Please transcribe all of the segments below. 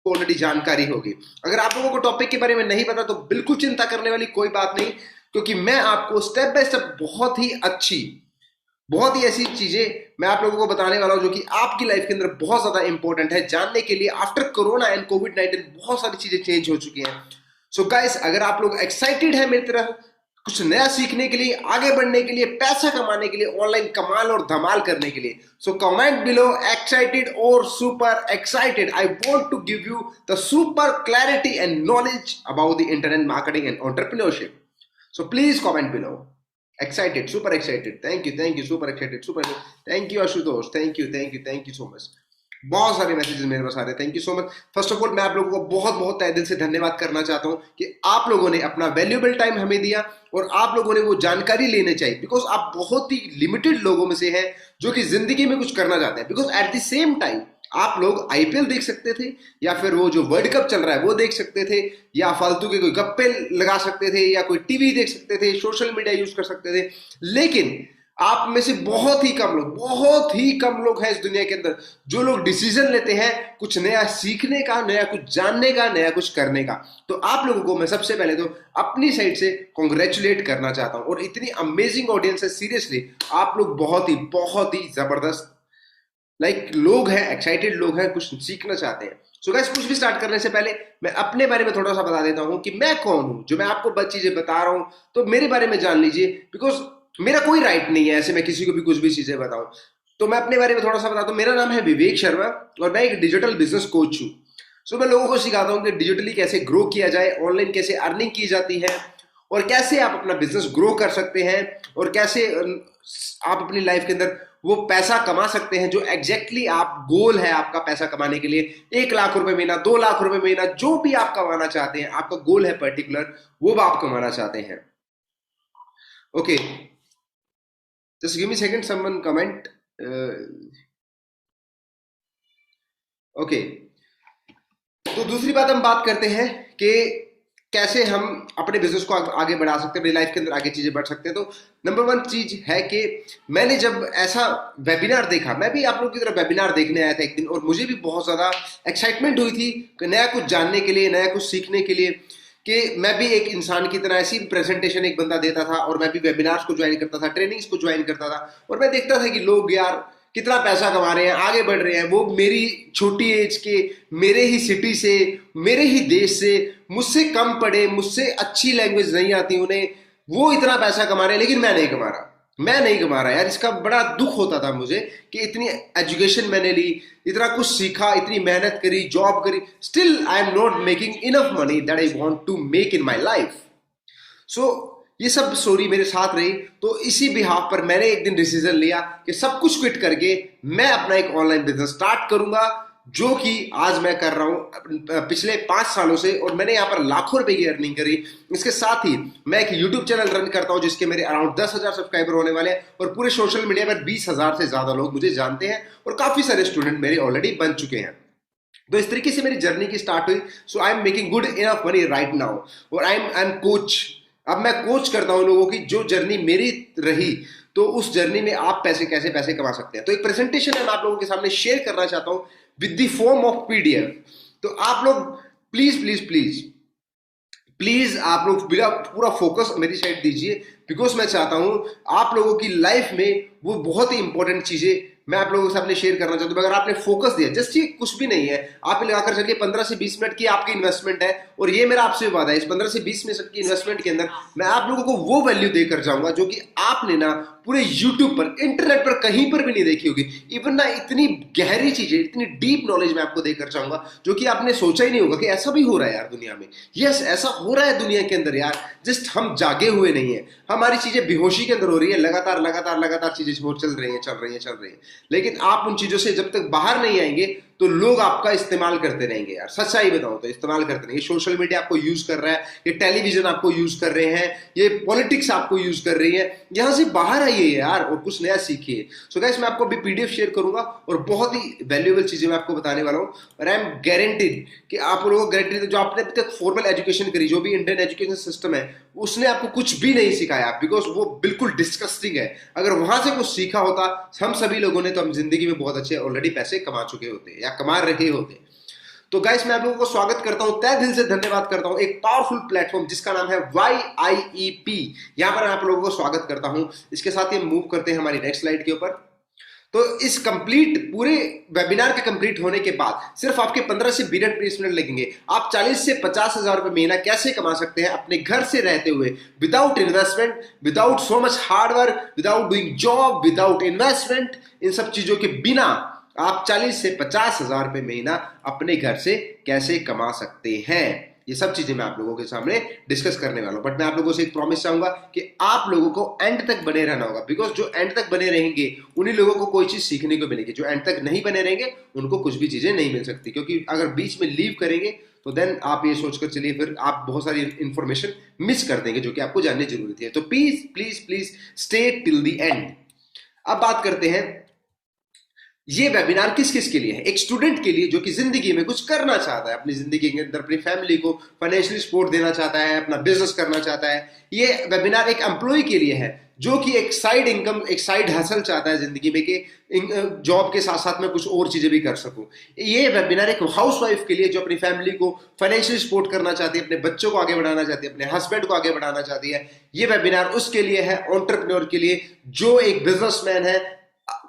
को ऑलरेडी जानकारी होगी। अगर आप लोगों को टॉपिक के बारे में नहीं पता तो बिल्कुल चिंता करने वाली कोई बात नहीं, क्योंकि मैं आपको स्टेप बाय स्टेप बहुत ही ऐसी चीजें मैं आप लोगों को बताने वाला हूं जो कि आपकी लाइफ के अंदर बहुत ज्यादा इंपॉर्टेंट है जानने के लिए। आफ्टर कोरोना एंड कोविड-19 बहुत सारी चीजें चेंज हो चुकी हैं। सो गाइस, अगर आप लोग एक्साइटेड हैं मेरी तरह कुछ नया सीखने के लिए, आगे बढ़ने के लिए, पैसा कमाने के लिए, ऑनलाइन कमाल और धमाल करने के लिए, सो कमेंट बिलो एक्साइटेड और super excited. I want to give you the super clarity and knowledge about the internet marketing and entrepreneurship. So please comment below excited, super excited. Thank you, super excited, super thank you Ashutosh, thank you so much. बहुत सारे messages मेरे पास आ रहे हैं, thank you so much. First of all मैं आप लोगों को बहुत बहुत तहे दिल से धन्यवाद करना चाहता हूं कि आप लोगों ने अपना वैल्यूएबल टाइम हमें दिया और आप लोगों ने वो जानकारी लेने चाहिए, बिकॉज आप बहुत ही लिमिटेड लोगों में से हैं जो कि जिंदगी में कुछ करना चाहते हैं। Because at the same time आप लोग आईपीएल देख सकते थे, या फिर वो जो वर्ल्ड कप चल रहा है वो देख सकते थे, या फालतू के कोई गप्पे लगा सकते थे, या कोई टीवी देख सकते थे, सोशल मीडिया यूज कर सकते थे। लेकिन आप में से बहुत ही कम लोग हैं इस दुनिया के अंदर जो लोग डिसीजन लेते हैं कुछ नया सीखने का, नया कुछ जानने का, नया कुछ करने का। तो आप लोगों को मैं सबसे पहले तो अपनी साइड से कॉन्ग्रेचुलेट करना चाहता हूं। और इतनी अमेजिंग ऑडियंस है, सीरियसली आप लोग बहुत ही जबरदस्त लोग हैं, एक्साइटेड लोग हैं, कुछ सीखना चाहते हैं। सो गाइस, कुछ भी स्टार्ट करने से पहले मैं अपने बारे में थोड़ा सा बता देता हूं कि मैं कौन हूं। जो मैं आपको चीजें बता रहा हूं तो मेरे बारे में जान लीजिए, बिकॉज मेरा कोई राइट नहीं है ऐसे मैं किसी को भी कुछ भी चीजें बताऊं। तो मैं अपने बारे में थोड़ा सा बताता हूं। मेरा नाम है विवेक शर्मा और मैं एक डिजिटल बिजनेस कोच हूं। सो मैं लोगों को सिखाता हूं कि डिजिटली कैसे ग्रो किया जाए, ऑनलाइन कैसे अर्निंग की जाती है, और कैसे आप अपना बिजनेस ग्रो कर सकते हैं, और कैसे आप अपनी लाइफ के अंदर वो पैसा कमा सकते हैं जो एग्जैक्टली आप गोल है आपका पैसा कमाने के लिए। 1 लाख रुपए महीना, 2 लाख रुपए महीना, जो भी आप कमाना चाहते हैं, आपका गोल है पर्टिकुलर, वो आप कमाना चाहते हैं। Okay, just give me second, someone comment. Okay, तो दूसरी बात हम बात करते हैं कि कैसे हम अपने बिजनेस को आगे बढ़ा सकते हैं, अपनी लाइफ के अंदर आगे चीजें बढ़ सकते हैं। तो नंबर 1 चीज है कि मैंने जब ऐसा वेबिनार देखा, मैं भी आप लोगों की तरह वेबिनार देखने आया था एक दिन, और मुझे भी बहुत ज्यादा एक्साइटमेंट हुई थी कि नया कुछ जानने के लिए, नया कुछ सीखने के लिए, कि मैं भी एक इंसान की तरह ऐसी प्रेजेंटेशन एक बंदा देता था, और मैं भी वेबिनार्स को ज्वाइन करता था, ट्रेनिंग्स को ज्वाइन करता था, और मैं देखता था कि लोग यार कितना पैसा कमा रहे हैं, आगे बढ़ रहे हैं। वो मेरी छोटी एज के, मेरे ही सिटी से, मेरे ही देश से, मुझसे कम पढ़े, मुझसे अच्छी लैंग्वेज नहीं आती उन्हें, वो इतना पैसा कमा रहे हैं, लेकिन मैं नहीं कमा रहा यार। इसका बड़ा दुख होता था मुझे कि इतनी एजुकेशन मैंने ली, इतना कुछ सीखा, इतनी मेहनत करी, जॉब करी, still I am not making enough money that I want to make in my life. So ये सब स्टोरी मेरे साथ रही। तो इसी बिहाफ पर मैंने एक दिन डिसीजन लिया कि सब कुछ क्विट करके मैं अपना एक ऑनलाइन बिजनेस स्टार्ट करूंगा, जो कि आज मैं कर रहा हूं पिछले 5 सालों से, और मैंने यहाँ पर लाखों रुपए की अर्निंग करी। इसके साथ ही मैं एक यूट्यूब चैनल रन करता हूं जिसके मेरे अराउंड 10,000 सब्सक्राइबर होने वाले हैं, और पूरे सोशल मीडिया पर 20,000 से ज्यादा लोग मुझे जानते हैं, और काफी सारे स्टूडेंट मेरे ऑलरेडी बन चुके हैं। तो इस तरीके से मेरी जर्नी की स्टार्ट हुई। So I am making good enough money right now, और आई एम कोच। अब मैं कोच करता हूं लोगों की जो जर्नी मेरी रही, तो उस जर्नी में आप कैसे पैसे कमा सकते हैं। तो एक प्रेजेंटेशन है मैं आप लोगों के सामने शेयर करना चाहता हूं with the form of PDF. तो आप लोग प्लीज आप लोग पूरा फोकस मेरी साइड दीजिए, बिकॉज मैं चाहता हूं आप लोगों की लाइफ में वो बहुत ही इंपॉर्टेंट चीजें मैं आप लोगों के सामने शेयर करना चाहता हूं। अगर आपने फोकस दिया, जस्ट ये कुछ भी नहीं है, आप लगाकर चलिए 15 से 20 मिनट की आपकी इन्वेस्टमेंट है, और ये मेरा आपसे वादा है, इस 15 से 20 मिनट की इन्वेस्टमेंट के अंदर मैं आप लोगों को वो वैल्यू देकर जाऊंगा जो कि आपने ना पूरे यूट्यूब पर, इंटरनेट पर कहीं पर भी नहीं देखी होगी। इवन ना इतनी गहरी चीजें, इतनी डीप नॉलेज मैं आपको देकर जाऊंगा जो कि आपने सोचा ही नहीं होगा कि ऐसा भी हो रहा है यार दुनिया में। यस, ऐसा हो रहा है दुनिया के अंदर यार, जस्ट हम जागे हुए नहीं है, हमारी चीजें बेहोशी के अंदर हो रही है, लगातार चीजें चल रही है। लेकिन आप उन चीजों से जब तक बाहर नहीं आएंगे तो लोग आपका इस्तेमाल करते रहेंगे यार। सच्चाई बताऊं तो इस्तेमाल करते रहेंगे। सोशल मीडिया आपको यूज कर रहा है, ये टेलीविजन आपको यूज कर रहे हैं, ये पॉलिटिक्स आपको यूज कर रही है। यहां से बाहर आइए यार और कुछ नया सीखिए। सो गाइस, मैं आपको अभी पीडीएफ शेयर करूंगा और बहुत ही वैल्यूएबल चीजें मैं आपको बताने वाला हूं, और आई एम गारंटीड कि आप लोगों को गारंटी, जो आपने अभी तक फॉर्मल एजुकेशन करी, जो भी इंडियन एजुकेशन सिस्टम है, उसने आपको कुछ भी नहीं सिखाया, बिकॉज वो बिल्कुल डिस्कस्टिंग है। अगर वहां से कुछ सीखा होता हम सभी लोगों ने, तो हम जिंदगी में बहुत अच्छे ऑलरेडी पैसे कमा चुके होते या कमा रहे होते। तो गाइस मैं आप लोगों को स्वागत करता हूं, तहे दिल से धन्यवाद करता हूं एक पावरफुल प्लेटफॉर्म जिसका नाम है YIEP। यहां पर आप लोगों को स्वागत करता हूं। इसके साथ ही मूव करते हैं हमारी नेक्स्ट स्लाइड के ऊपर। तो इस कंप्लीट पूरे वेबिनार के कंप्लीट होने के बाद सिर्फ आपके 15 से 20 मिनट लगेंगे। आप 40 से 50 हजार रुपए महीना कैसे कमा सकते हैं अपने घर से रहते हुए, without investment, without so much hard work, without doing job, without investment. इन सब चीजों के बिना आप 40 से 50 हजार रुपए महीना अपने घर से कैसे कमा सकते हैं, ये सब चीजें मैं आप लोगों के सामने डिस्कस करने वाला हूं। बट मैं आप लोगों से एक प्रॉमिस चाहूंगा कि आप लोगों को एंड तक बने रहना होगा, बिकॉज जो एंड तक बने रहेंगे उन्हीं लोगों को कोई चीज सीखने को मिलेगी। जो एंड तक नहीं बने रहेंगे उनको कुछ भी चीजें नहीं मिल सकती, क्योंकि अगर बीच में लीव करेंगे तो देन आप ये सोचकर चलिए फिर आप बहुत सारी इंफॉर्मेशन मिस कर देंगे जो कि आपको जानने की जरूरत है। तो please please please stay till the end. अब बात करते हैं ये वेबिनार किस किस के लिए है। एक स्टूडेंट के लिए जो कि जिंदगी में कुछ करना चाहता है, अपनी जिंदगी के अंदर अपनी फैमिली को फाइनेंशियली सपोर्ट देना चाहता है, अपना बिजनेस करना चाहता है। ये वेबिनार एक एम्प्लॉय के लिए है जो कि एक साइड इनकम, एक साइड हसल चाहता है जिंदगी में कि जॉब के साथ साथ में कुछ और चीजें भी कर सकूं। ये वेबिनार एक हाउसवाइफ के लिए जो अपनी फैमिली को फाइनेंशियली सपोर्ट करना चाहती है, अपने बच्चों को आगे बढ़ाना चाहती है, अपने हस्बैंड को आगे बढ़ाना चाहती है। ये वेबिनार उसके लिए है, एंटरप्रेन्योर के लिए जो एक बिजनेसमैन है,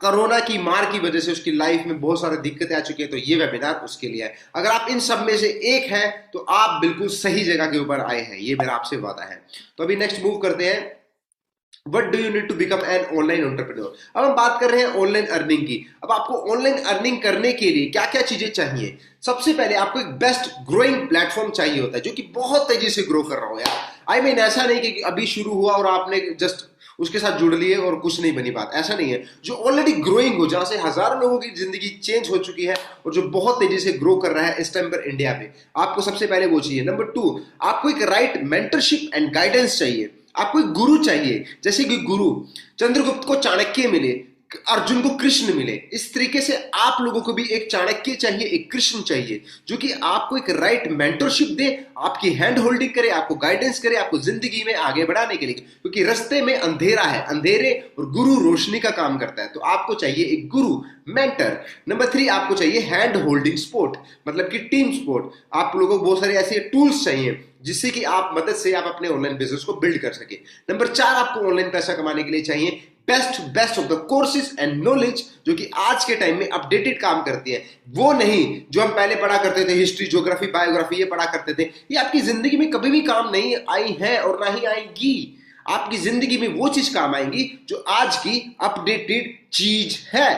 कोरोना की मार की वजह से उसकी लाइफ में बहुत सारी दिक्कतें आ चुकी है, तो ये वेबिनार उसके लिए है। अगर आप इन सब में से एक है तो आप बिल्कुल सही जगह के ऊपर आए हैं, ये मेरा आपसे वादा है। तो अभी नेक्स्ट मूव करते हैं, What do you need to become an online entrepreneur? अब हम बात कर रहे हैं ऑनलाइन अर्निंग की। अब आपको ऑनलाइन अर्निंग करने के लिए क्या क्या चीजें चाहिए। सबसे पहले आपको एक बेस्ट ग्रोइंग प्लेटफॉर्म चाहिए होता है जो कि बहुत तेजी से ग्रो कर रहा हो यार। आई मीन ऐसा नहीं कि अभी शुरू हुआ और आपने जस्ट उसके साथ जुड़ लिए और कुछ नहीं बनी बात, ऐसा नहीं है। जो ऑलरेडी ग्रोइंग हो, जहां से हजारों लोगों की जिंदगी चेंज हो चुकी है और जो बहुत तेजी से ग्रो कर रहा है इस टाइम पर इंडिया में, आपको सबसे पहले वो चाहिए। नंबर 2, आपको एक राइट मेंटरशिप एंड गाइडेंस चाहिए। आपको एक गुरु चाहिए, जैसे कि गुरु चंद्रगुप्त को चाणक्य मिले, अर्जुन को कृष्ण मिले, इस तरीके से आप लोगों को भी एक चाणक्य चाहिए, एक कृष्ण चाहिए जो कि आपको एक राइट मेंटरशिप दे, आपकी हैंड होल्डिंग करे, आपको गाइडेंस करे, आपको जिंदगी में आगे बढ़ाने के लिए। क्योंकि रास्ते में अंधेरा है, अंधेरे और गुरु रोशनी का काम करता है, तो आपको चाहिए एक गुरु, मेंटर। नंबर 3, आपको चाहिए हैंड होल्डिंग सपोर्ट, मतलब कि टीम सपोर्ट। आप लोगों को बहुत सारे ऐसे टूल्स चाहिए जिससे कि आप मदद से आप अपने ऑनलाइन बिजनेस को बिल्ड कर सके। नंबर 4, आपको ऑनलाइन पैसा कमाने के लिए चाहिए best of the courses and knowledge जो कि आज के टाइम में अपडेटेड काम करती है। वो नहीं जो हम पहले पढ़ा करते थे, हिस्ट्री, ज्योग्राफी, बायोग्राफी, ये पढ़ा करते थे, ये आपकी जिंदगी में कभी भी काम नहीं आई है और ना ही आएंगी। आपकी जिंदगी में वो चीज काम आएंगी जो आज की अपडेटेड चीज है।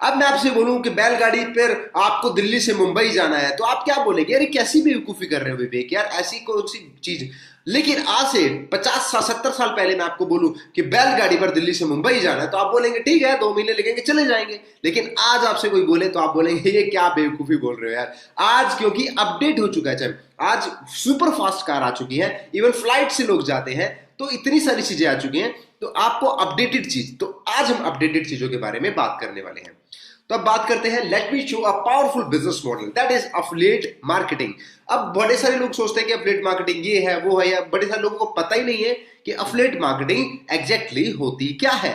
अब मैं आपसे बोलूं कि बैलगाड़ी पर आपको दिल्ली से मुंबई जाना है तो आप क्या बोलेंगे, अरे कैसी बेवकूफी कर रहे हो विवेक यार, ऐसी कौन सी चीज। लेकिन आज से 50-70 साल पहले मैं आपको बोलूं कि बैलगाड़ी पर दिल्ली से मुंबई जाना है तो आप बोलेंगे ठीक है 2 महीने लगेंगे, चले जाएंगे। लेकिन आज आपसे कोई बोले तो आप बोलेंगे ये क्या बेवकूफी बोल रहे हो यार। आज क्योंकि अपडेट हो चुका है, आज सुपर फास्ट कार आ चुकी है, इवन फ्लाइट से लोग जाते हैं, तो इतनी सारी चीजें आ चुकी हैं, तो आपको अपडेटेड चीज। तो आज हम अपडेटेड चीजों के बारे में बात करने वाले हैं। तो अब बात करते हैं, let me show a powerful business model that is affiliate marketing. अब बड़े सारे लोग सोचते हैं कि अफिलिएट मार्केटिंग ये है वो है, या बड़े सारे लोगों को पता ही नहीं है कि अफिलिएट मार्केटिंग एग्जैक्टली होती क्या है।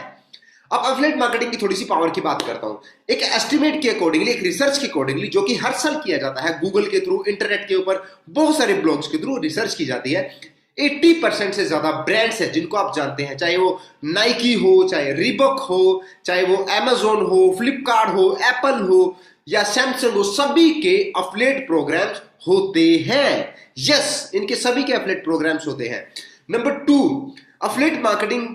अब अफिलिएट मार्केटिंग की थोड़ी सी पावर की बात करता हूं। एक एस्टिमेट के अकॉर्डिंगली, एक रिसर्च के अकॉर्डिंगली जो कि हर साल किया जाता है गूगल के थ्रू, इंटरनेट के ऊपर बहुत सारे ब्लॉग्स के थ्रू रिसर्च की जाती है, 80% से ज्यादा ब्रांड्स हैं जिनको आप जानते हैं, चाहे वो नाइकी हो, चाहे रीबॉक हो, चाहे वो अमेजोन हो, फ्लिपकार्ट हो, एप्पल हो या सैमसंग हो, सभी के अफिलिएट प्रोग्राम्स होते हैं। यस, इनके सभी के अफिलिएट प्रोग्राम्स होते हैं। नंबर 2, अफिलिएट मार्केटिंग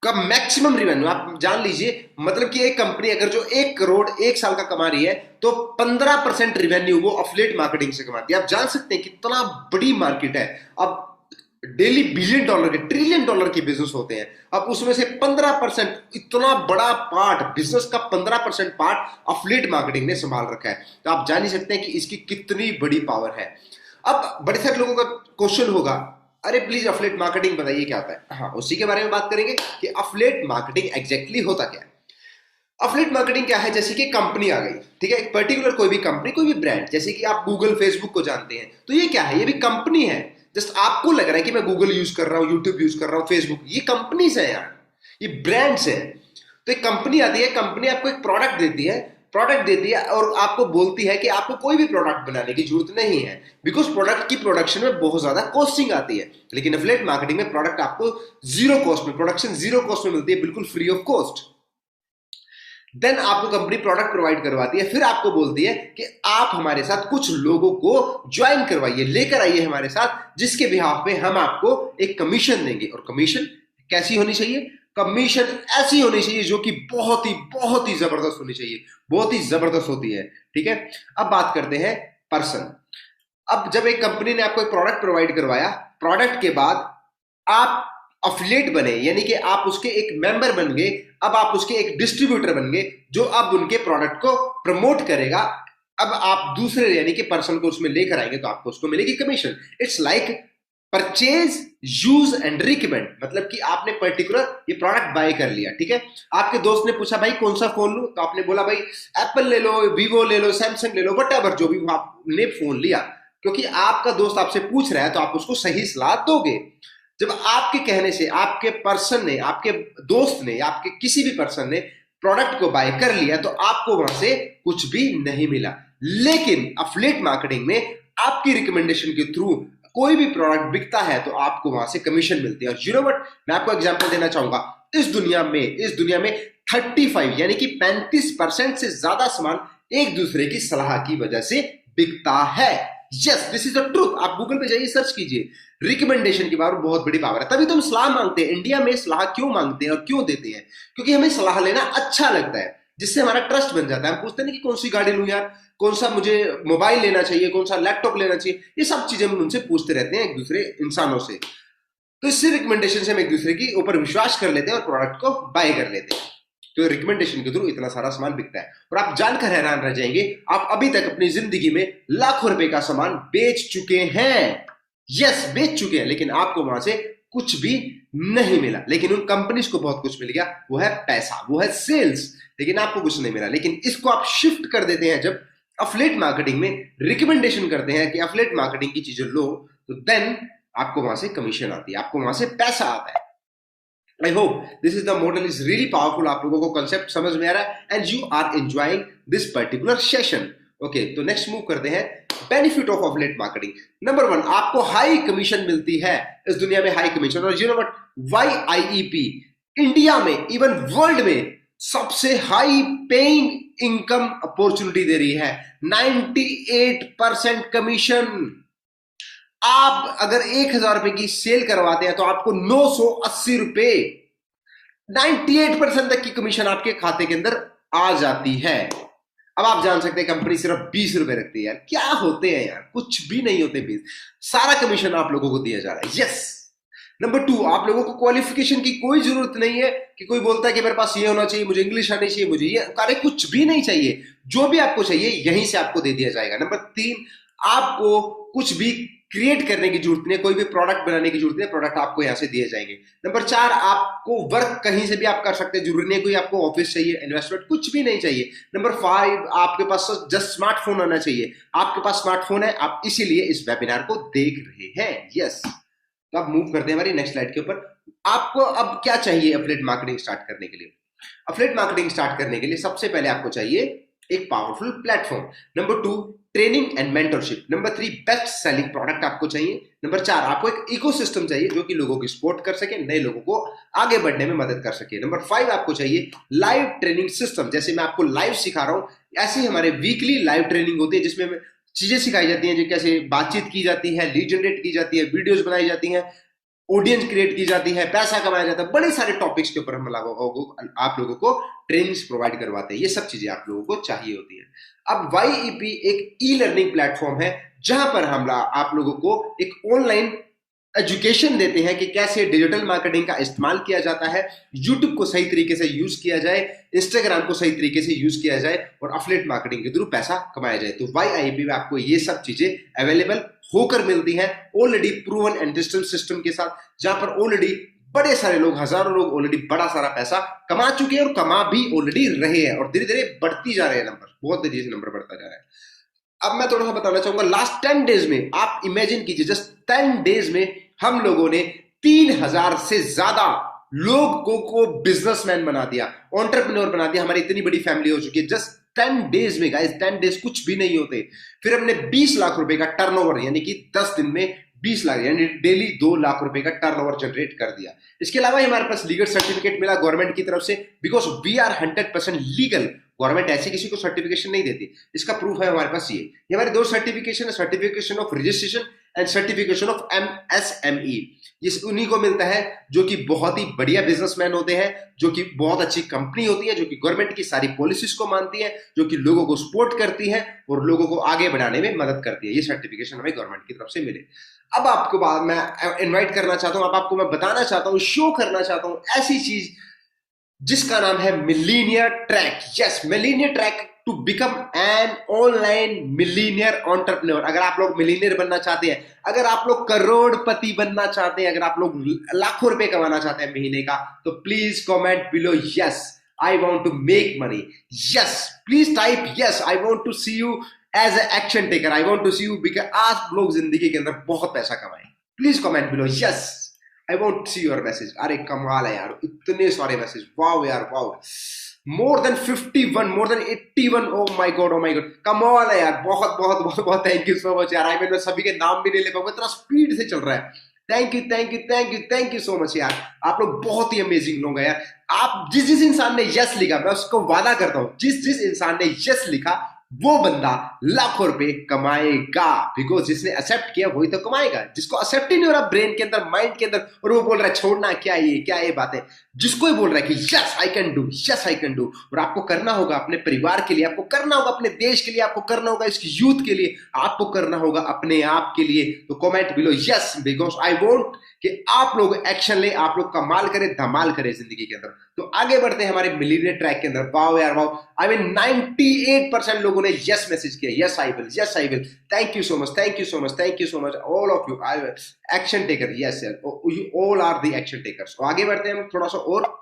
का मैक्सिमम रेवेन्यू आप जान लीजिए, मतलब कि एक कंपनी अगर जो 1 करोड़ 1 साल का कमा रही है तो 15% रेवेन्यू वो अफिलिएट मार्केटिंग से कमाती है। आप जान सकते हैं कितना बड़ी मार्केट है। अब डेली $1 बिलियन के, $1 ट्रिलियन के बिजनेस होते हैं। अब उसमें से 15%, इतना बड़ा पार्ट, बिजनेस का 15% पार्ट अफिलिएट मार्केटिंग ने संभाल रखा है। तो आप जान ही सकते हैं कि इसकी कितनी बड़ी पावर है। अब बड़े सारे लोगों का क्वेश्चन होगा, अरे प्लीज अफिलिएट मार्केटिंग बताइए क्या होता है। हाँ, उसी के बारे में बात करेंगे कि अफिलिएट मार्केटिंग एग्जैक्टली होता क्या है। अफिलिएट मार्केटिंग क्या है, जैसे कि कंपनी आ गई, ठीक है, एक पर्टिकुलर कोई भी कंपनी, कोई भी ब्रांड, जैसे कि आप गूगल, फेसबुक को जानते हैं, तो ये क्या है, ये भी कंपनी है। जस्ट आपको लग रहा है कि मैं गूगल यूज कर रहा हूं, यूट्यूब यूज कर रहा हूं, फेसबुक, ये कंपनीज है यार, ये ब्रांड्स है। तो एक कंपनी आती है, कंपनी आपको एक प्रोडक्ट देती है, प्रोडक्ट देती है और आपको बोलती है कि आपको कोई भी प्रोडक्ट बनाने की जरूरत नहीं है, बिकॉज प्रोडक्ट की प्रोडक्शन में बहुत ज्यादा कॉस्टिंग आती है। लेकिन एफिलिएट मार्केटिंग में प्रोडक्ट आपको जीरो कॉस्ट में, प्रोडक्शन जीरो कॉस्ट में मिलती है, बिल्कुल फ्री ऑफ कॉस्ट। देन आपको कंपनी प्रोडक्ट प्रोवाइड करवाती है, फिर आपको बोलती है कि आप हमारे साथ कुछ लोगों को ज्वाइन करवाइए, लेकर आइए हमारे साथ, जिसके बिहाफ पे हम आपको एक कमीशन देंगे। और कमीशन कैसी होनी चाहिए? कमीशन ऐसी होनी चाहिए जो कि बहुत ही जबरदस्त होनी चाहिए, बहुत ही जबरदस्त होती है। ठीक है, अब बात करते हैं पर्सन। अब जब एक कंपनी ने आपको एक प्रोडक्ट प्रोवाइड करवाया, प्रोडक्ट के बाद आप अफिलिएट बने, यानी कि आप उसके एक मेंबर बन गए, अब आप उसके एक डिस्ट्रीब्यूटर बन गए जो अब उनके प्रोडक्ट को प्रमोट करेगा। अब आप दूसरे यानी कि पर्सन को उसमें लेकर आएंगे तो आपको उसको मिलेगी commission. It's like purchase, use and recommend, मतलब कि आपने पर्टिकुलर ये प्रोडक्ट बाय कर लिया। ठीक है, आपके दोस्त ने पूछा भाई कौन सा फोन लूं, तो आपने बोला भाई एप्पल ले लो, वीवो ले लो, सैमसंग ले लो, वटएवर जो भी आपने फोन लिया, क्योंकि आपका दोस्त आपसे पूछ रहा है तो आप उसको सही सलाह दोगे। जब आपके कहने से आपके पर्सन ने, आपके दोस्त ने, आपके किसी भी पर्सन ने प्रोडक्ट को बाय कर लिया तो आपको वहां से कुछ भी नहीं मिला। लेकिन एफिलिएट मार्केटिंग में आपकी रिकमेंडेशन के थ्रू कोई भी प्रोडक्ट बिकता है तो आपको वहां से कमीशन मिलती है। और यू नो व्हाट, मैं आपको एग्जांपल देना चाहूंगा, इस दुनिया में 35 यानी कि 35% से ज्यादा सामान एक दूसरे की सलाह की वजह से बिकता है। Yes, this is the truth. आप गूगल पे जाइए, सर्च कीजिए, रिकमेंडेशन की बात बहुत बड़ी पावर है। तभी तो हम सलाह मांगते हैं। इंडिया में सलाह क्यों मांगते हैं और क्यों देते हैं? क्योंकि हमें सलाह लेना अच्छा लगता है, जिससे हमारा ट्रस्ट बन जाता है। हम पूछते नहीं कि कौन सी गाड़ी लूं यार, कौन सा मुझे मोबाइल लेना चाहिए, कौन सा लैपटॉप लेना चाहिए, ये सब चीजें हम उनसे पूछते रहते हैं, एक दूसरे इंसानों से। तो इससे रिकमेंडेशन से हम एक दूसरे के ऊपर विश्वास कर लेते हैं और प्रोडक्ट को बाय कर लेते हैं। तो रिकमेंडेशन के थ्रू इतना सारा सामान बिकता है और आप जानकर हैरान रह जाएंगे, आप अभी तक अपनी जिंदगी में लाखों रुपए का सामान बेच चुके हैं। यस, बेच चुके हैं, लेकिन आपको वहां से कुछ भी नहीं मिला। लेकिन उन कंपनीज को बहुत कुछ मिल गया, वो है पैसा, वो है सेल्स, लेकिन आपको कुछ नहीं मिला। लेकिन इसको आप शिफ्ट कर देते हैं जब एफिलिएट मार्केटिंग में रिकमेंडेशन करते हैं कि एफिलिएट मार्केटिंग की चीजें लो, तो देन आपको वहां से कमीशन आती है, आपको वहां से पैसा आता है। I hope this is the model is really powerful. आप लोगों को concept समझ में आ रहा है and you are enjoying this particular session. Okay, तो next move करते हैं benefit of affiliate marketing. Number 1, आपको हाई कमीशन मिलती है इस दुनिया में, हाई कमीशन। और you know what, YIEP India में, इवन वर्ल्ड में सबसे हाई पेइंग इनकम अपॉर्चुनिटी दे रही है। 98% कमीशन। आप अगर 1000 रुपए की सेल करवाते हैं तो आपको 980 रुपए, 98% तक की कमीशन आपके खाते के अंदर आ जाती है। अब आप जान सकते हैं कंपनी सिर्फ 20 रुपए रखती है। यार क्या होते हैं यार, कुछ भी नहीं होते 20, सारा कमीशन आप लोगों को दिया जा रहा है। यस। नंबर 2, आप लोगों को क्वालिफिकेशन की कोई जरूरत नहीं है कि कोई बोलता है कि मेरे पास ये होना चाहिए, मुझे इंग्लिश आनी चाहिए, मुझे ये, अरे कुछ भी नहीं चाहिए, जो भी आपको चाहिए यहीं से आपको दे दिया जाएगा। नंबर 3, आपको कुछ भी क्रिएट करने की जरूरत नहीं, कोई भी प्रोडक्ट बनाने की जरूरत नहीं, प्रोडक्ट आपको यहां से दिए जाएंगे। नंबर 4, आपको वर्क कहीं से भी आप कर सकते हैं, जरूरी नहीं कोई आपको ऑफिस चाहिए, इन्वेस्टमेंट कुछ भी नहीं चाहिए। नंबर 5, आपके पास जस्ट स्मार्टफोन आना चाहिए, आपके पास स्मार्टफोन है, आप इसीलिए इस वेबिनार को देख रहे हैं। यस। तो अब मूव करते हैं हमारी नेक्स्ट स्लाइड के ऊपर। आपको अब क्या चाहिए एफिलिएट मार्केटिंग स्टार्ट करने के लिए? एफिलिएट मार्केटिंग स्टार्ट करने के लिए सबसे पहले आपको चाहिए एक powerful platform. Number 2, training and mentorship. Number 3, best selling product आपको चाहिए। नंबर 4, आपको एक इकोसिस्टम चाहिए जो कि लोगों की सपोर्ट कर सके, नए लोगों को आगे बढ़ने में मदद कर सके। नंबर 5, आपको चाहिए लाइव ट्रेनिंग सिस्टम। जैसे मैं आपको लाइव सिखा रहा हूं, ऐसे ही हमारे वीकली लाइव ट्रेनिंग होती है जिसमें चीजें सिखाई जाती हैं, जो कैसे बातचीत की जाती है, लीड जनरेट की जाती है, वीडियोस बनाई जाती हैं, ऑडियंस क्रिएट की जाती है, पैसा कमाया जाता है, बड़े सारे टॉपिक्स के ऊपर हम आप लोगों को ट्रेनिंग्स प्रोवाइड करवाते हैं। ये सब चीजें आप लोगों को चाहिए होती है। अब YEP एक ई लर्निंग प्लेटफॉर्म है जहां पर हम आप लोगों को एक ऑनलाइन एजुकेशन देते हैं कि कैसे डिजिटल मार्केटिंग का इस्तेमाल किया जाता है, यूट्यूब को सही तरीके से यूज किया जाए, इंस्टाग्राम को सही तरीके से यूज किया जाए और एफिलिएट मार्केटिंग के थ्रू पैसा कमाया जाए। तो YIEP में आपको ये सब चीजें अवेलेबल होकर मिलती हैं, already proven and tested system के साथ, जहां पर ऑलरेडी बड़े सारे लोग, हजारों लोग ऑलरेडी बड़ा सारा पैसा कमा चुके हैं और कमा भी ऑलरेडी रहे हैं और धीरे धीरे बढ़ती जा रहे हैं नंबर, बहुत तेजी से नंबर बढ़ता जा रहा है। अब मैं थोड़ा सा बताना चाहूंगा, लास्ट 10 डेज में आप इमेजिन कीजिए, जस्ट 10 डेज में हम लोगों ने 3000 से ज्यादा लोगों को बिजनेसमैन बना दिया, एंटरप्रेन्योर बना दिया। हमारी इतनी बड़ी फैमिली हो चुकी है जस्ट 10 डेज में गाइस, 10 डेज कुछ भी नहीं होते। फिर हमने 20 लाख रुपए का टर्नओवर, यानी कि 10 दिन में 20 लाख, यानी डेली 2 लाख रुपए का टर्नओवर जनरेट कर दिया। इसके अलावा हमारे पास लीगल सर्टिफिकेट मिला गवर्नमेंट की तरफ से, because we are 100% legal. Government ऐसी किसी को सर्टिफिकेशन नहीं देती। इसका प्रूफ है हमारे पास ये हमारे 2 सर्टिफिकेशन है, certification of registration and certification of MSME। ये उन्हीं को मिलता है जो कि बहुत ही बढ़िया बिजनेसमैन होते हैं, जो कि बहुत अच्छी कंपनी होती है, जो कि गवर्नमेंट की सारी पॉलिसीज को मानती है, जो कि लोगों को सपोर्ट करती है और लोगों को आगे बढ़ाने में मदद करती है। ये सर्टिफिकेशन हमें गवर्नमेंट की तरफ से मिले। अब आपको बाद मैं इनवाइट करना चाहता हूं, अब आपको मैं बताना चाहता हूं, शो करना चाहता हूं ऐसी चीज जिसका नाम है millionaire track. Yes, millionaire track to become an online millionaire entrepreneur. अगर आप लोग मिलीनियर बनना चाहते हैं, अगर आप लोग करोड़पति बनना चाहते हैं, अगर आप लोग लाखों रुपए कमाना चाहते हैं महीने का, तो please comment below yes I want to make money. Yes, please type yes I want to see you as a action taker. I want to see you because आप लोग जिंदगी के अंदर बहुत पैसा कमाएं। Please comment below yes I want see your message. अरे कमाल है यार, इतने सारे मैसेज, वाओ यार wow, more than 51, more than 81। Oh my god, oh my God, कमाल है यार, बहुत बहुत बहुत बहुत थैंक यू सो मच यार। आई मीन मैं सभी के नाम भी नहीं ले पाऊंगा, इतना स्पीड से चल रहा है। Thank you thank you thank you thank you so much यार, आप लोग बहुत ही अमेजिंग लोग हैं यार। आप जिस इंसान ने यस लिखा, मैं उसको वादा करता हूं, जिस इंसान ने यस लिखा वो बंदा लाखों रुपए कमाएगा, बिकॉज जिसने एक्सेप्ट किया वही तो कमाएगा। जिसको एक्सेप्ट ही नहीं हो रहा ब्रेन के अंदर, माइंड के अंदर, और वो बोल रहा है छोड़ना क्या ये बातें, जिसको ही बोल रहा है कि yes I can do, yes I can do. और आपको करना होगा अपने परिवार के लिए, आपको करना होगा अपने देश के लिए, आपको करना होगा इसकी यूथ के लिए, आपको करना होगा अपने आप के लिए। तो comment below yes, because I want कि आप लोग एक्शन ले, आप लोग कमाल करें, धमाल करें जिंदगी के अंदर। तो आगे बढ़ते हैं हमारे मिलीनियर ट्रैक के अंदर। वाओ यार वाओ, आई मीन 98% लोगों ने यस मैसेज किया, yes I will, yes I will. Thank you so much, thank you so much, thank you so much all of you. I action taker, yes यार, you all are the action takers. तो आगे बढ़ते हैं हम थोड़ा सा और।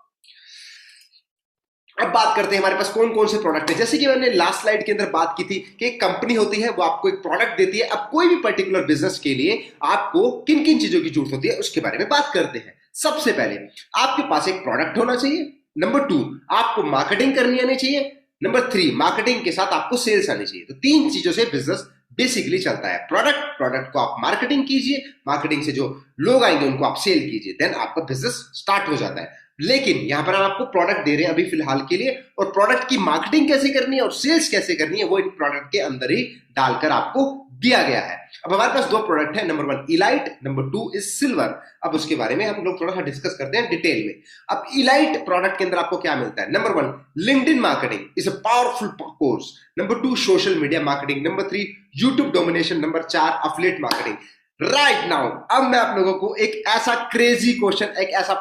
अब बात करते हैं हमारे पास कौन कौन से प्रोडक्ट है। जैसे कि मैंने लास्ट स्लाइड के अंदर बात की थी कि एक कंपनी होती है, वो आपको एक प्रोडक्ट देती है। अब कोई भी पर्टिकुलर बिजनेस के लिए आपको किन किन चीजों की जरूरत होती है उसके बारे में बात करते हैं। सबसे पहले आपके पास एक प्रोडक्ट होना चाहिए। नंबर 2, आपको मार्केटिंग करनी आनी चाहिए। नंबर 3, मार्केटिंग के साथ आपको सेल्स आनी चाहिए। तो 3 चीजों से बिजनेस बेसिकली चलता है। प्रोडक्ट को आप मार्केटिंग कीजिए, मार्केटिंग से जो लोग आएंगे उनको आप सेल कीजिए, देन आपका बिजनेस स्टार्ट हो जाता है। लेकिन यहां पर हम आपको प्रोडक्ट दे रहे हैं अभी फिलहाल के लिए, और प्रोडक्ट की मार्केटिंग कैसे करनी है और सेल्स कैसे करनी है वो इन प्रोडक्ट के अंदर ही डालकर आपको दिया गया है। अब हमारे पास 2 प्रोडक्ट है, number 1 elite, number 2 is silver. अब उसके बारे में हम लोग थोड़ा सा डिस्कस करते हैं डिटेल में। अब इलाइट प्रोडक्ट के अंदर आपको क्या मिलता है? Number 1 LinkedIn marketing is a powerful course. Number 2 social media marketing. Number 3 YouTube domination. Number 4 affiliate marketing. Right now अब मैं आप लोगों को एक ऐसा क्रेजी क्वेश्चन, एक ऐसा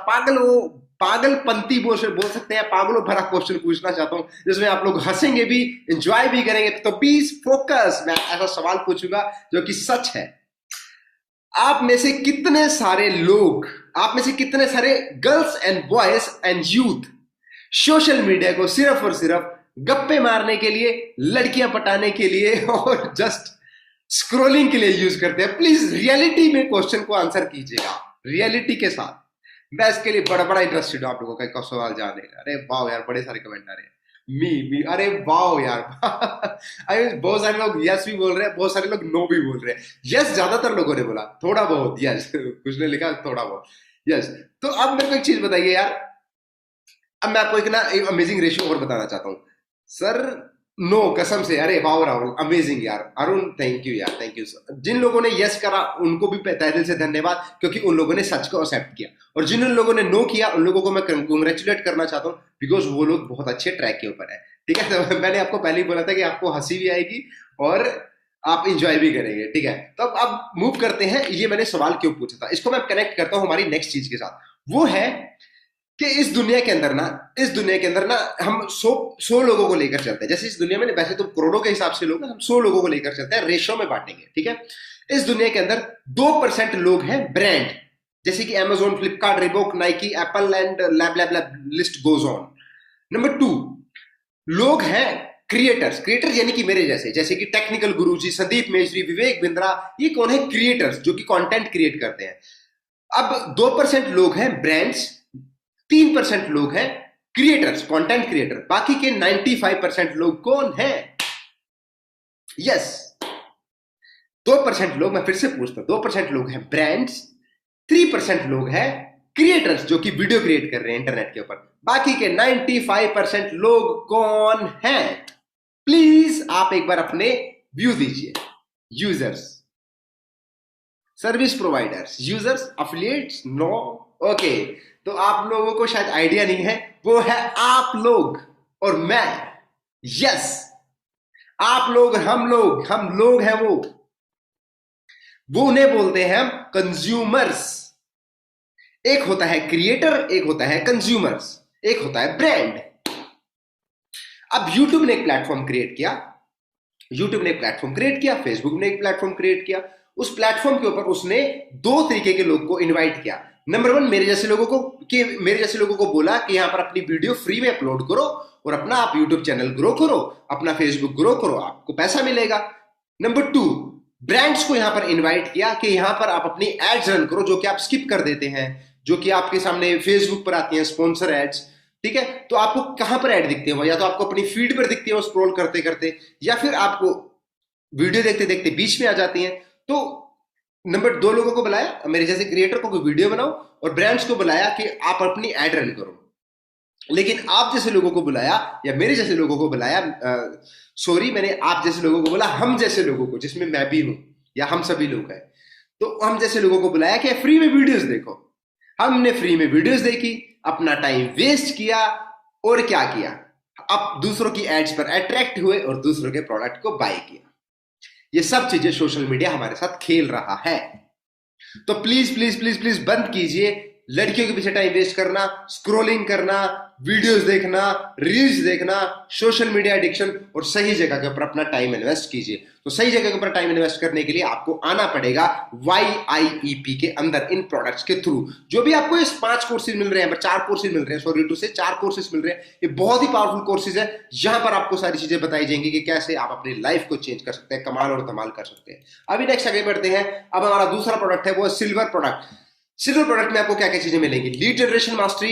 पागलपंती बोल सकते हैं, पागलों भरा क्वेश्चन पूछना चाहता हूं जिसमें आप लोग हंसेंगे भी, एंजॉय भी करेंगे। तो प्लीज फोकस, मैं ऐसा सवाल पूछूंगा जो कि सच है। आप में से कितने सारे लोग, आप में से कितने सारे girls and boys and youth social media को सिर्फ और सिर्फ गप्पे मारने के लिए, लड़कियां पटाने के लिए और जस्ट स्क्रोलिंग के लिए यूज करते हैं? प्लीज रियलिटी में क्वेश्चन को आंसर कीजिएगा, रियलिटी के साथ। मैं इसके लिए बड़ा इंटरेस्टेड हूं आप लोगों का सवाल जानने का। अरे वाह यार, बड़े सारे कमेंट आ रहे हैं। मी अरे वाह यार आई बहुत सारे लोग यस भी बोल रहे हैं, बहुत सारे लोग नो भी बोल रहे हैं। यस ज्यादातर लोगों ने बोला, थोड़ा बहुत यस कुछ ने लिखा थोड़ा बहुत यस। तो अब मेरे को एक चीज बताइए यार, अब मैं आपको एक अमेजिंग रेशियो और बताना चाहता हूं सर। नो कसम से, अरे वाह राहुल अमेजिंग यार, अरुण थैंक यू यार, थैंक यू। जिन लोगों ने यस करा उनको भी तहे दिल से धन्यवाद, क्योंकि उन लोगों ने सच को एक्सेप्ट किया। और जिन लोगों ने नो किया उन लोगों को मैं कंग्रेचुलेट करना चाहता हूँ, बिकॉज वो लोग बहुत अच्छे ट्रैक के ऊपर है। ठीक है, तो मैंने आपको पहले ही बोला था कि आपको हंसी भी आएगी और आप इंजॉय भी करेंगे। ठीक है, तो अब मूव करते हैं। ये मैंने सवाल क्यों पूछा था, इसको मैं कनेक्ट करता हूं हमारी नेक्स्ट चीज के साथ। वो है कि इस दुनिया के अंदर ना हम 100 लोगों को लेकर चलते हैं। जैसे इस दुनिया में, वैसे तो करोड़ों के हिसाब से लोग हैं, हम 100 लोगों को लेकर चलते हैं, रेशो में बांटेंगे। ठीक है, इस दुनिया के अंदर 2% लोग हैं ब्रांड, जैसे कि Amazon, Flipkart, Reebok, Nike, Apple and list goes on. Number 2 लोग हैं क्रिएटर्स यानी कि मेरे जैसे कि टेक्निकल गुरुजी, संदीप मेश्री, विवेक बिंद्रा। ये कौन है? क्रिएटर्स, जो कि कंटेंट क्रिएट करते हैं। अब 2% लोग हैं ब्रांड्स, 3% लोग हैं क्रिएटर्स, कंटेंट क्रिएटर। बाकी के 95% लोग कौन है? यस, 2% लोग, मैं फिर से पूछता हूं, 2% लोग हैं ब्रांड्स, 3% लोग हैं क्रिएटर्स जो कि वीडियो क्रिएट कर रहे हैं इंटरनेट के ऊपर। बाकी के 95% लोग कौन हैं? प्लीज आप एक बार अपने व्यू दीजिए। Users, service providers, users, affiliates, no. Okay, तो आप लोगों को शायद आइडिया नहीं है, वो है आप लोग और मैं। यस, आप लोग, हम लोग हैं वो उन्हें बोलते हैं हम कंज्यूमर्स। एक होता है क्रिएटर, एक होता है कंज्यूमर्स, एक होता है ब्रांड। अब यूट्यूब ने एक प्लेटफॉर्म क्रिएट किया, फेसबुक ने एक प्लेटफॉर्म क्रिएट किया। उस प्लेटफॉर्म के ऊपर उसने 2 तरीके के लोग को इनवाइट किया। नंबर 1, मेरे जैसे लोगों को बोला कि यहां पर अपनी वीडियो फ्री में अपलोड करो और अपना आप यूट्यूब चैनल ग्रो करो, अपना फेसबुक ग्रो करो, आपको पैसा मिलेगा। नंबर 2, ब्रांड्स को यहां पर इनवाइट किया कि यहां पर आप अपनी एड्स रन करो, जो कि आप स्किप कर देते हैं, जो कि आपके सामने फेसबुक पर आती हैं, स्पॉन्सर एड्स। ठीक है, तो आपको कहां पर ऐड दिखते हैं? या तो आपको अपनी फीड पर दिखती है वो स्क्रॉल करते करते, या फिर आपको वीडियो देखते देखते बीच में आ जाती हैं। तो नंबर 2 लोगों को बुलाया, मेरे जैसे क्रिएटर को कोई वीडियो बनाओ, और ब्रांड्स को बुलाया कि आप अपनी एड रन करो। लेकिन आप जैसे लोगों को बुलाया, या मेरे जैसे लोगों को बुलाया, मैंने आप जैसे लोगों को बोला, हम जैसे लोगों को, जिसमें मैं भी हूं या हम सभी लोग हैं, तो हम जैसे लोगों को बुलाया कि फ्री में वीडियोस देखो। हमने फ्री में वीडियोस देखी, अपना टाइम वेस्ट किया, और क्या किया? अब दूसरों की एड्स पर अट्रैक्ट हुए और दूसरों के प्रोडक्ट को बाय किया। ये सब चीजें सोशल मीडिया हमारे साथ खेल रहा है। तो प्लीज प्लीज प्लीज प्लीज बंद कीजिए लड़कियों के पीछे टाइम वेस्ट करना, स्क्रोलिंग करना, वीडियोस देखना, रील्स देखना, सोशल मीडिया एडिक्शन, और सही जगह के ऊपर अपना टाइम इन्वेस्ट कीजिए। तो सही जगह के ऊपर टाइम इन्वेस्ट करने के लिए आपको आना पड़ेगा YIEP के अंदर, इन प्रोडक्ट्स के थ्रू। जो भी आपको इस 5 कोर्सेज मिल रहे हैं, 4 कोर्सेज मिल रहे हैं, 4 कोर्सेज मिल रहे हैं, ये बहुत ही पावरफुल कोर्सेज है। यहां पर आपको सारी चीजें बताई जाएंगी कि कैसे आप अपनी लाइफ को चेंज कर सकते हैं, कमाल और धमाल कर सकते हैं। अभी नेक्स्ट आगे बढ़ते हैं। अब हमारा दूसरा प्रोडक्ट है वो सिल्वर प्रोडक्ट। सिल्वर प्रोडक्ट में आपको क्या क्या चीजें मिलेंगी? Lead generation mastery,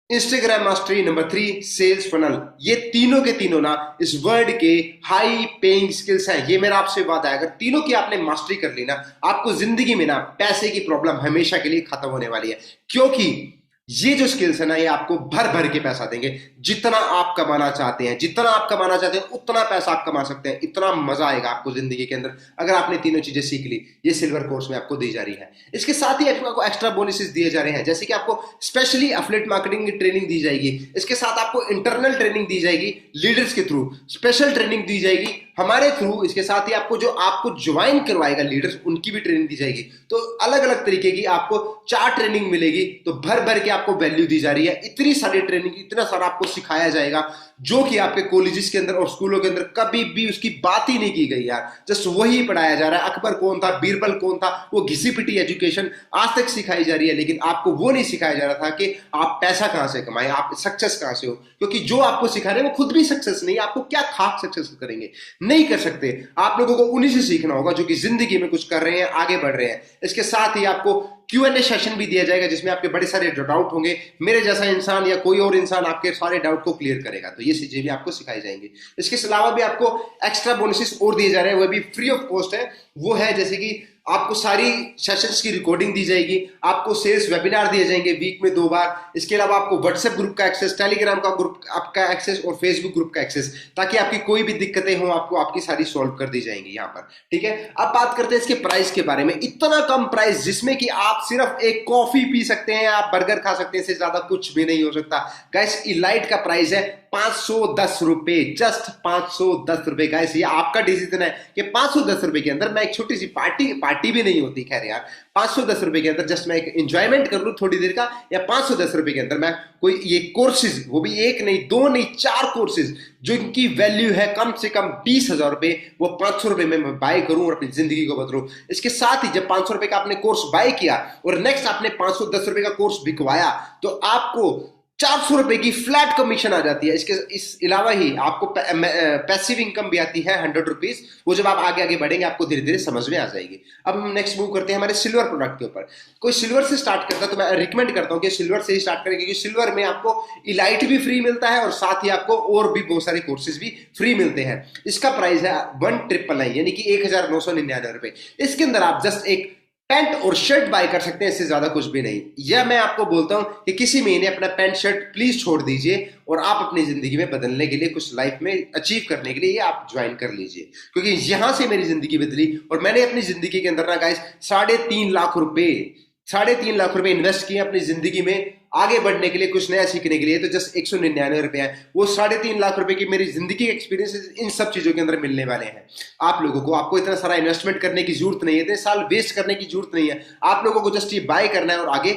Instagram mastery, number 3 sales funnel. ये तीनों के तीनों ना इस वर्ल्ड के हाई पेइंग स्किल्स हैं। ये मेरा आपसे वादा है, अगर तीनों की आपने मास्टरी कर ली ना, आपको जिंदगी में ना पैसे की प्रॉब्लम हमेशा के लिए खत्म होने वाली है। क्योंकि ये जो स्किल्स है ना, ये आपको भर भर के पैसा देंगे। जितना आप कमाना चाहते हैं उतना पैसा आप कमा सकते हैं। इतना मजा आएगा आपको जिंदगी के अंदर अगर आपने तीनों चीजें सीख ली। ये सिल्वर कोर्स में आपको दी जा रही है। इसके साथ ही आपको एक्स्ट्रा बोनसेस दिए जा रहे हैं, जैसे कि आपको स्पेशली एफिलिएट मार्केटिंग की ट्रेनिंग दी जाएगी। इसके साथ आपको इंटरनल ट्रेनिंग दी जाएगी लीडर्स के थ्रू, स्पेशल ट्रेनिंग दी जाएगी हमारे थ्रू। इसके साथ ही आपको ज्वाइन करवाएगा लीडर्स, उनकी भी ट्रेनिंग दी जाएगी। तो अलग अलग तरीके की आपको 4 ट्रेनिंग मिलेगी। तो भर भर के आपको वैल्यू दी जा रही है। इतनी सारी ट्रेनिंग, इतना सारा आपको सिखाया जाएगा, जो कि आपके कॉलेजेस के अंदर और स्कूलों के अंदर कभी भी उसकी बात ही नहीं की गई यार। जस्ट वही पढ़ाया जा रहा है। अकबर कौन था, बीरबल कौन था, वो घिसी पिटी एजुकेशन आज तक सिखाई जा रही है। लेकिन आपको वो नहीं सिखाया जा रहा था कि आप पैसा कहां से कमाएं, आप सक्सेस कहां से हो। क्योंकि जो आपको सिखा रहे हैं वो खुद भी सक्सेस नहीं, आपको क्या खाक सक्सेस करेंगे, नहीं कर सकते। आप लोगों को उन्हीं से सीखना होगा जो कि जिंदगी में कुछ कर रहे हैं, आगे बढ़ रहे हैं। इसके साथ ही आपको Q&A सेशन भी दिया जाएगा, जिसमें आपके बड़े सारे डाउट होंगे। मेरे जैसा इंसान या कोई और इंसान आपके सारे डाउट को क्लियर करेगा। तो ये चीजें भी आपको सिखाई जाएंगी। इसके अलावा भी आपको एक्स्ट्रा बोनसेस और दिए जा रहे हैं, वो भी फ्री ऑफ कॉस्ट है। वो है जैसे कि आपको सारी सेशंस की रिकॉर्डिंग दी जाएगी, आपको सेल्स वेबिनार दिए जाएंगे वीक में 2 बार। इसके अलावा आपको व्हाट्सएप ग्रुप का एक्सेस, टेलीग्राम का ग्रुप आपका एक्सेस और फेसबुक ग्रुप का एक्सेस, ताकि आपकी कोई भी दिक्कतें हो आपको आपकी सारी सॉल्व कर दी जाएंगी यहाँ पर। ठीक है, अब बात करते हैं इसके प्राइस के बारे में। इतना कम प्राइस जिसमें कि आप सिर्फ एक कॉफी पी सकते हैं, आप बर्गर खा सकते हैं, इससे ज्यादा कुछ भी नहीं हो सकता। गाइस, इलाइट का प्राइस है 510 रुपए, जस्ट 510 रुपए। गाइस, ये आपका डिसीजन है कि 510 रुपए के अंदर मैं एक छोटी सी पार्टी भी नहीं होती, खैर यार, 510 रुपए के अंदर जस्ट मैं एक एंजॉयमेंट कर लूं थोड़ी देर का, या 510 रुपए के अंदर मैं कोई ये कोर्सेज, वो भी 1 नहीं 2 नहीं 4 कोर्सेज जिनकी वैल्यू है कम से कम 20,000 रुपए, वो 500 रुपए में मैं बाय करूं और अपनी जिंदगी को बदलूं। इसके साथ ही जब 500 रुपए का आपने कोर्स बाय किया और नेक्स्ट आपने 510 रुपए का कोर्स बिकवाया, तो आपको ₹400 की फ्लैट कमीशन आ जाती है। इस अलावा ही आपको पैसिव इनकम भी आती है ₹100। वो जब आप आगे आगे बढ़ेंगे आपको धीरे धीरे समझ में आ जाएगी। अब हम नेक्स्ट मूव करते हैं हमारे सिल्वर प्रोडक्ट के ऊपर। कोई सिल्वर से स्टार्ट करता है तो मैं रिकमेंड करता हूँ कि सिल्वर से ही स्टार्ट करें, क्योंकि सिल्वर में आपको इलाइट भी फ्री मिलता है और साथ ही आपको और भी बहुत सारे कोर्सेज भी फ्री मिलते हैं। इसका प्राइस है 1999 यानी कि ₹1999। इसके अंदर आप जस्ट एक पैंट और शर्ट बाय कर सकते हैं, इससे ज्यादा कुछ भी नहीं। यह मैं आपको बोलता हूं कि किसी महीने अपना पैंट शर्ट प्लीज छोड़ दीजिए और आप अपनी जिंदगी में बदलने के लिए, कुछ लाइफ में अचीव करने के लिए ये आप ज्वाइन कर लीजिए, क्योंकि यहां से मेरी जिंदगी बदली और मैंने अपनी जिंदगी के अंदर ना गाइस ₹3.5 लाख इन्वेस्ट किए अपनी जिंदगी में आगे बढ़ने के लिए, कुछ नया सीखने के लिए। तो जस्ट ₹199 है, वो ₹3.5 लाख की मेरी जिंदगी के एक्सपीरियंसेस इन सब चीजों के अंदर मिलने वाले हैं आप लोगों को। आपको इतना सारा इन्वेस्टमेंट करने की जरूरत नहीं है, इतने साल वेस्ट करने की जरूरत नहीं है। आप लोगों को जस्ट ये बाय करना है और आगे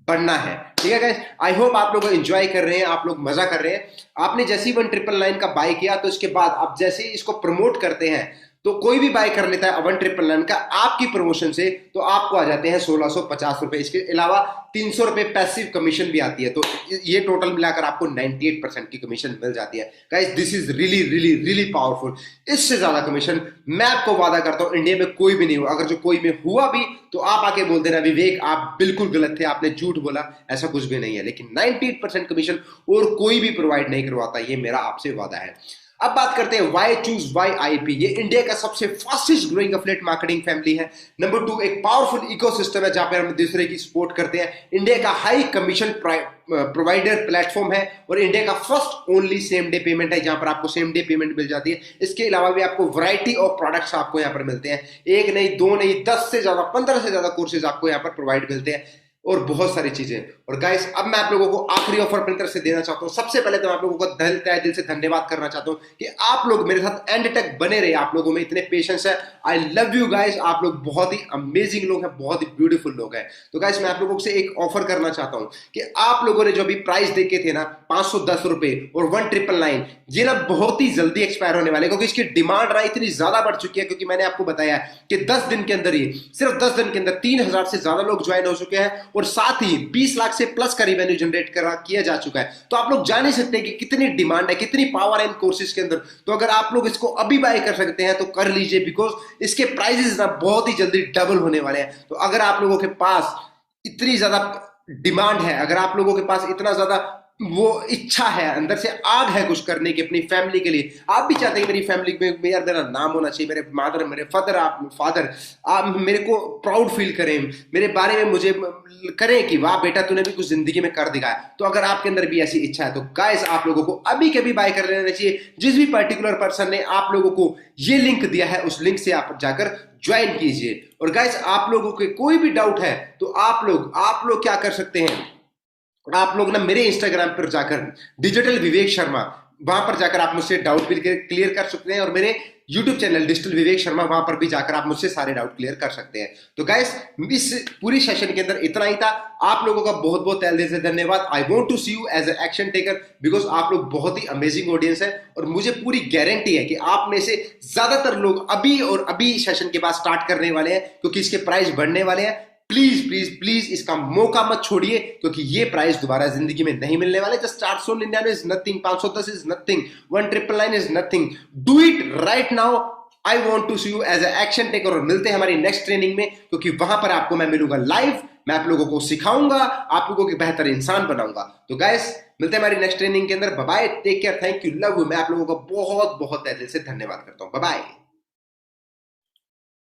बढ़ना है। ठीक है गाइस, आई होप आप लोग एंजॉय कर रहे हैं, आप लोग मजा कर रहे हैं। आपने जैसे ही 1999 का बाय किया तो इसके बाद आप जैसे ही इसको प्रमोट करते हैं तो कोई भी बाय कर लेता है 1999 का आपकी प्रमोशन से, तो आपको आ जाते हैं ₹1650। इसके अलावा ₹300 पैसिव कमीशन भी आती है, तो ये टोटल मिलाकर आपको 98% की कमीशन मिल जाती है। Guys this is really really really powerful. इससे ज्यादा कमीशन मैं आपको वादा करता हूं इंडिया में कोई भी नहीं हुआ। अगर जो कोई में हुआ भी तो आप आके बोल देना विवेक आप बिल्कुल गलत थे, आपने झूठ बोला, ऐसा कुछ भी नहीं है। लेकिन 98% कमीशन और कोई भी प्रोवाइड नहीं करवाता, ये मेरा आपसे वादा है। अब बात करते हैं वाई चूज वाई आईपी। ये इंडिया का सबसे fastest growing affiliate marketing family है। नंबर 2, एक पावरफुल इकोसिस्टम है जहां पे हम दूसरे की सपोर्ट करते हैं। इंडिया का हाई कमीशन प्रोवाइडर प्लेटफॉर्म है और इंडिया का first only same day payment है, जहां पर आपको सेम डे पेमेंट मिल जाती है। इसके अलावा भी आपको वैरायटी ऑफ प्रोडक्ट्स आपको यहां पर मिलते हैं, एक नहीं, दो नहीं, 10 से ज्यादा, 15 से ज्यादा कोर्सेज आपको यहां पर प्रोवाइड मिलते हैं और बहुत सारी चीजें। और गाइस अब मैं आप लोगों को आखिरी ऑफर अपनी तरफ से देना चाहता हूं। सबसे पहले तो मैं आप लोगों को दिल से धन्यवाद करना चाहता हूं कि आप लोग मेरे साथ एंड तक बने रहे। आप लोगों में इतने पेशेंस है। आई लव यू गाइस, आप लोग बहुत ही अमेजिंग लोग हैं, बहुत ही ब्यूटीफुल लोग हैं। तो गाइस मैं आप लोगों से एक ऑफर करना चाहता हूं कि आप लोगों ने जो अभी प्राइस देखे थे ना ₹510 और 1999, ये ना बहुत ही जल्दी एक्सपायर होने वाले, क्योंकि इसकी डिमांड ना इतनी ज्यादा बढ़ चुकी है। क्योंकि मैंने आपको बताया कि 10 दिन के अंदर ही, सिर्फ 10 दिन के अंदर 3000 से ज्यादा लोग ज्वाइन हो चुके हैं और साथ ही 20 लाख से प्लस का रिवेन्यू जनरेट किया जा चुका है। तो आप लोग जान ही सकते हैं कि कितनी डिमांड है, कितनी पावर है इन कोर्सेज के अंदर। तो अगर आप लोग इसको अभी बाय कर सकते हैं तो कर लीजिए, बिकॉज इसके प्राइसेस ना बहुत ही जल्दी डबल होने वाले हैं। तो अगर आप लोगों के पास इतनी ज्यादा डिमांड है, अगर आप लोगों के पास इतना ज्यादा वो इच्छा है, अंदर से आग है कुछ करने की अपनी फैमिली के लिए, आप भी चाहते हैं मेरी फैमिली में यार मेरा नाम होना चाहिए, मेरे मदर, मेरे फादर, आप मेरे को प्राउड फील करें, मेरे बारे में मुझे करें कि वाह बेटा तूने भी कुछ जिंदगी में कर दिखाया। तो अगर आपके अंदर भी ऐसी इच्छा है तो गाइस आप लोगों को अभी के भी बाय कर लेना चाहिए। जिस भी पर्टिकुलर पर्सन ने आप लोगों को ये लिंक दिया है उस लिंक से आप जाकर ज्वाइन कीजिए। और गाइस आप लोगों के कोई भी डाउट है तो आप लोग क्या कर सकते हैं, आप लोग ना मेरे इंस्टाग्राम पर जाकर डिजिटल विवेक शर्मा, वहां पर जाकर आप मुझसे डाउट भी क्लियर कर सकते हैं। और मेरे YouTube channel digital Vivek Sharma, वहां पर भी जाकर आप मुझसे सारे डाउट क्लियर कर सकते हैं। तो गाइस इस पूरी सेशन के अंदर इतना ही था। आप लोगों का बहुत बहुत तहे दिल से धन्यवाद। I want to see you as a action taker, because आप लोग बहुत ही अमेजिंग ऑडियंस है और मुझे पूरी गारंटी है कि आप में से ज्यादातर लोग अभी और अभी सेशन के बाद स्टार्ट करने वाले हैं, क्योंकि इसके प्राइस बढ़ने वाले हैं। प्लीज प्लीज प्लीज इसका मौका मत छोड़िए, क्योंकि ये प्राइस दोबारा जिंदगी में नहीं मिलने वाले। Just 499 is nothing, 510 is nothing, 1999 is nothing. Do it right now. I want to see you as a action taker. और मिलते हैं हमारी नेक्स्ट ट्रेनिंग में, क्योंकि वहां पर आपको मैं मिलूंगा लाइव, मैं आप लोगों को सिखाऊंगा, आप लोगों को बेहतर इंसान बनाऊंगा। तो गाइस मिलते हैं हमारी नेक्स्ट ट्रेनिंग के अंदर। Bye bye, take care, thank you, love you. मैं आप लोगों का बहुत बहुत दिल से धन्यवाद करता हूं। Bye bye.